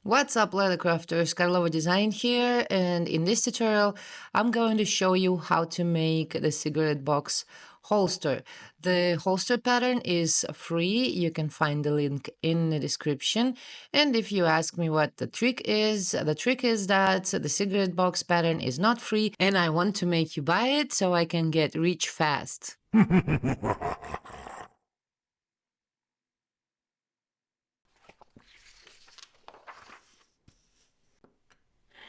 What's up, leather crafters? Karlova Design here, and in this tutorial I'm going to show you how to make the cigarette box holster. The holster pattern is free, you can find the link in the description. And if you ask me what the trick is that the cigarette box pattern is not free and I want to make you buy it so I can get rich fast.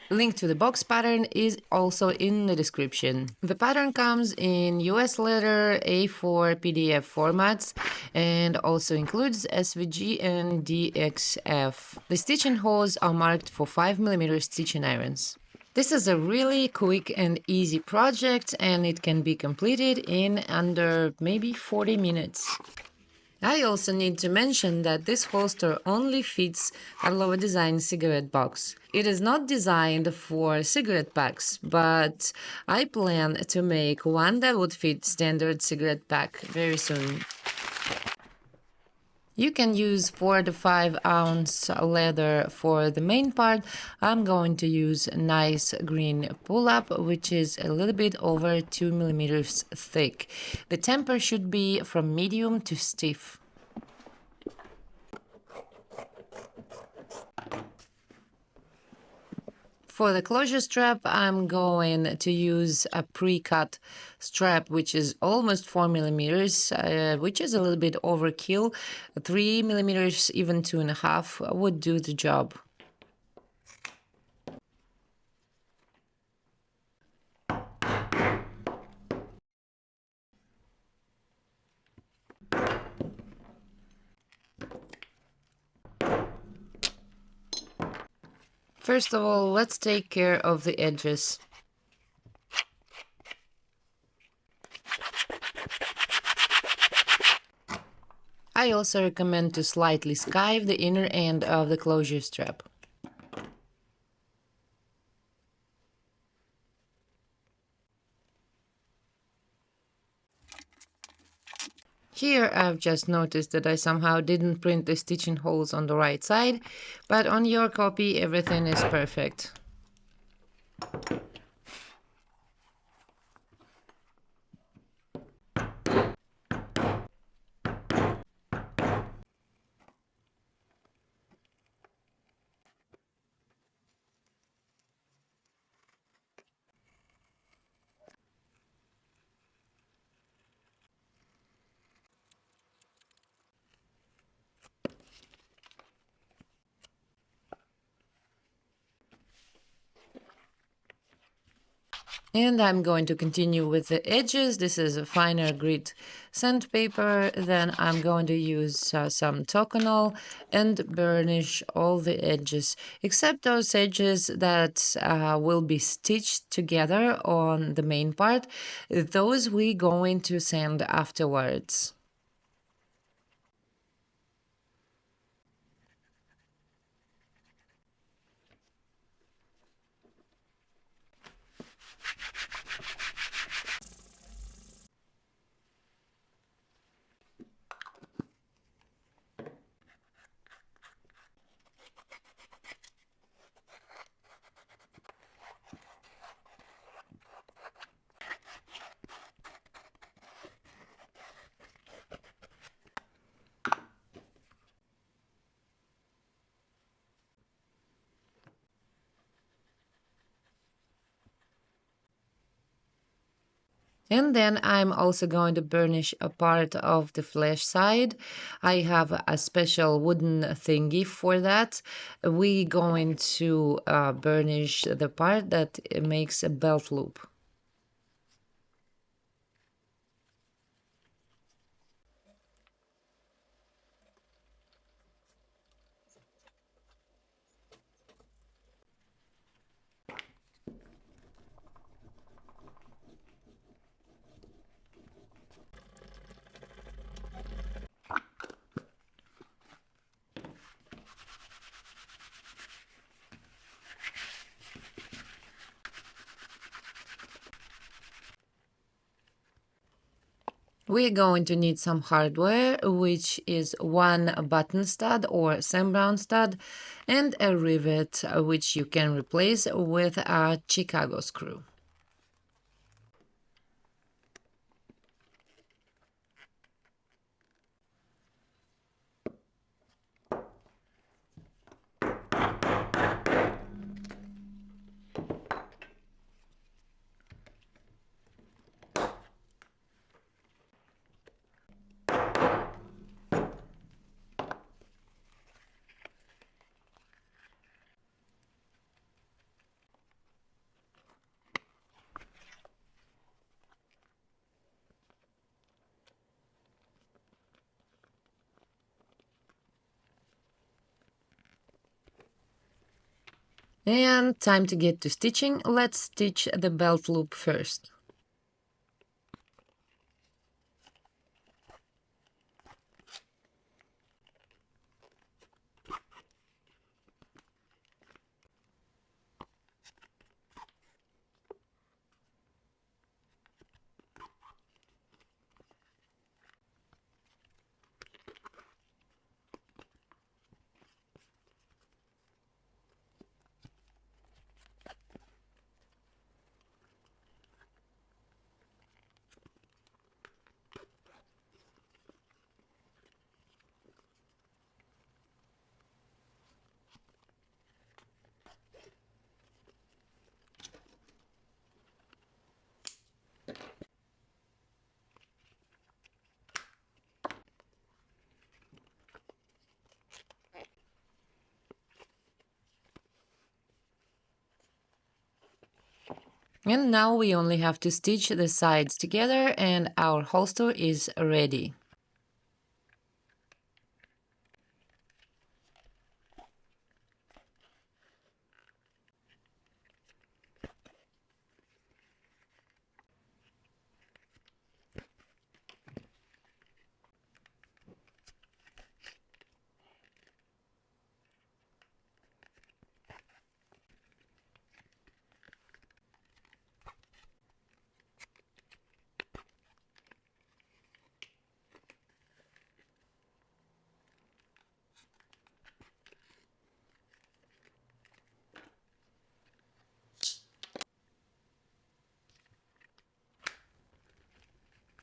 Link to the box pattern is also in the description. The pattern comes in US letter, A4, PDF formats and also includes SVG and DXF. The stitching holes are marked for 5mm stitching irons. This is a really quick and easy project and it can be completed in under maybe 40 minutes. I also need to mention that this holster only fits Karlova Design cigarette box. It is not designed for cigarette packs, but I plan to make one that would fit standard cigarette pack very soon. You can use 4 to 5 ounce leather for the main part. I'm going to use nice green pull-up, which is a little bit over 2mm thick. The temper should be from medium to stiff. For the closure strap, I'm going to use a pre-cut strap, which is almost 4mm, which is a little bit overkill. 3mm, even 2.5, would do the job. First of all, let's take care of the edges. I also recommend to slightly skive the inner end of the closure strap. Here I've just noticed that I somehow didn't print the stitching holes on the right side, but on your copy everything is perfect. And I'm going to continue with the edges. This is a finer grit sandpaper. Then I'm going to use some Toconol and burnish all the edges, except those edges that will be stitched together on the main part. Those we're going to sand afterwards. And then I'm also going to burnish a part of the flash side. I have a special wooden thingy for that. We're going to burnish the part that makes a belt loop. We're going to need some hardware, which is one button stud or Sam Browne stud and a rivet, which you can replace with a Chicago screw. And time to get to stitching. Let's stitch the belt loop first. And now we only have to stitch the sides together and our holster is ready.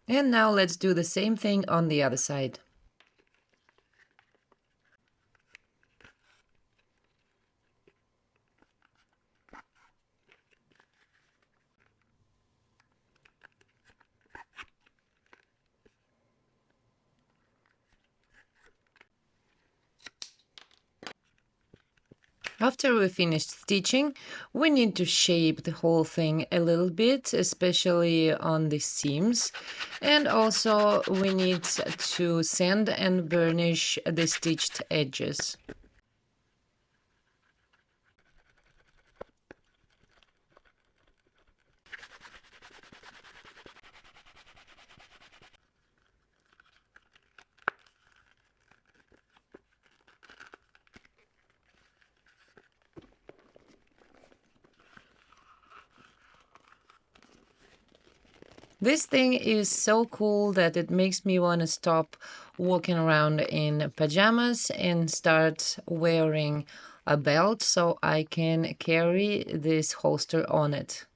And now let's do the same thing on the other side. After we finished stitching, we need to shape the whole thing a little bit, especially on the seams. And also we need to sand and burnish the stitched edges. This thing is so cool that it makes me want to stop walking around in pajamas and start wearing a belt so I can carry this holster on it.